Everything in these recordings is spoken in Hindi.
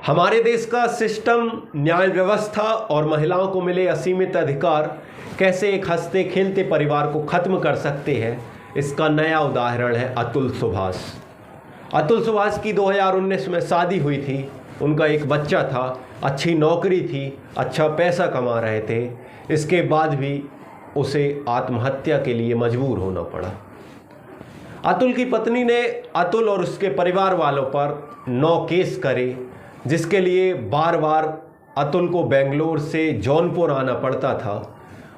हमारे देश का सिस्टम, न्याय व्यवस्था और महिलाओं को मिले असीमित अधिकार कैसे एक हंसते खेलते परिवार को खत्म कर सकते हैं, इसका नया उदाहरण है अतुल सुभाष। अतुल सुभाष की 2019 में शादी हुई थी। उनका एक बच्चा था, अच्छी नौकरी थी, अच्छा पैसा कमा रहे थे। इसके बाद भी उसे आत्महत्या के लिए मजबूर होना पड़ा। अतुल की पत्नी ने अतुल और उसके परिवार वालों पर 9 केस करे, जिसके लिए बार बार अतुल को बेंगलोर से जौनपुर आना पड़ता था।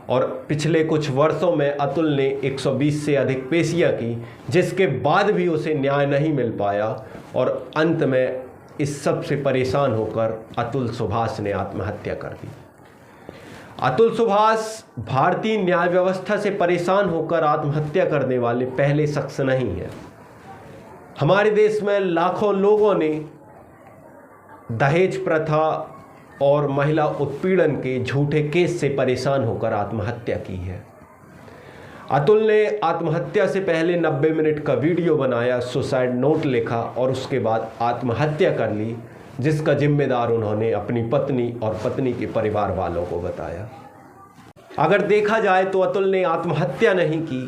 और पिछले कुछ वर्षों में अतुल ने 120 से अधिक पेशियां की, जिसके बाद भी उसे न्याय नहीं मिल पाया। और अंत में इस सब से परेशान होकर अतुल सुभाष ने आत्महत्या कर दी। अतुल सुभाष भारतीय न्याय व्यवस्था से परेशान होकर आत्महत्या करने वाले पहले शख्स नहीं है। हमारे देश में लाखों लोगों ने दहेज प्रथा और महिला उत्पीड़न के झूठे केस से परेशान होकर आत्महत्या की है। अतुल ने आत्महत्या से पहले 90 मिनट का वीडियो बनाया, सुसाइड नोट लिखा और उसके बाद आत्महत्या कर ली, जिसका जिम्मेदार उन्होंने अपनी पत्नी और पत्नी के परिवार वालों को बताया। अगर देखा जाए तो अतुल ने आत्महत्या नहीं की,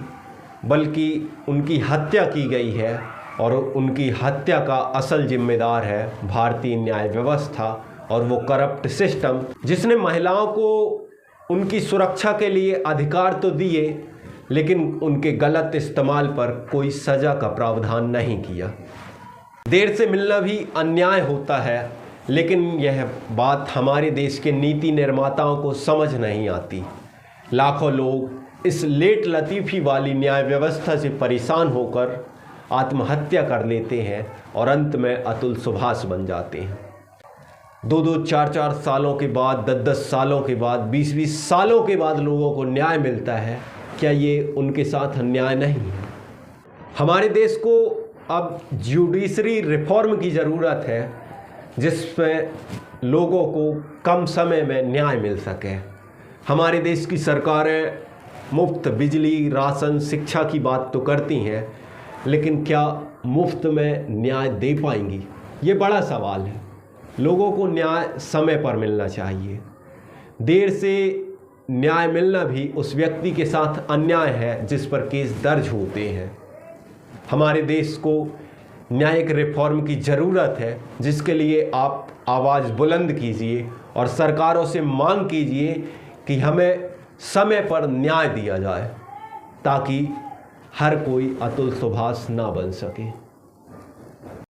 बल्कि उनकी हत्या की गई है। और उनकी हत्या का असल जिम्मेदार है भारतीय न्याय व्यवस्था और वो करप्ट सिस्टम, जिसने महिलाओं को उनकी सुरक्षा के लिए अधिकार तो दिए, लेकिन उनके गलत इस्तेमाल पर कोई सज़ा का प्रावधान नहीं किया। देर से मिलना भी अन्याय होता है, लेकिन यह बात हमारे देश के नीति निर्माताओं को समझ नहीं आती। लाखों लोग इस लेट लतीफ़ी वाली न्याय व्यवस्था से परेशान होकर आत्महत्या कर लेते हैं और अंत में अतुल सुभाष बन जाते हैं। 2-2, 4-4 सालों के बाद, 10-10 सालों के बाद, 20-20 सालों के बाद लोगों को न्याय मिलता है। क्या ये उनके साथ अन्याय नहीं है? हमारे देश को अब जुडिशरी रिफॉर्म की ज़रूरत है, जिसमें लोगों को कम समय में न्याय मिल सके। हमारे देश की सरकारें मुफ्त बिजली, राशन, शिक्षा की बात तो करती हैं, लेकिन क्या मुफ्त में न्याय दे पाएंगी? ये बड़ा सवाल है। लोगों को न्याय समय पर मिलना चाहिए। देर से न्याय मिलना भी उस व्यक्ति के साथ अन्याय है जिस पर केस दर्ज होते हैं। हमारे देश को न्यायिक रिफॉर्म की ज़रूरत है, जिसके लिए आप आवाज़ बुलंद कीजिए और सरकारों से मांग कीजिए कि हमें समय पर न्याय दिया जाए, ताकि हर कोई अतुल सुभाष ना बन सके।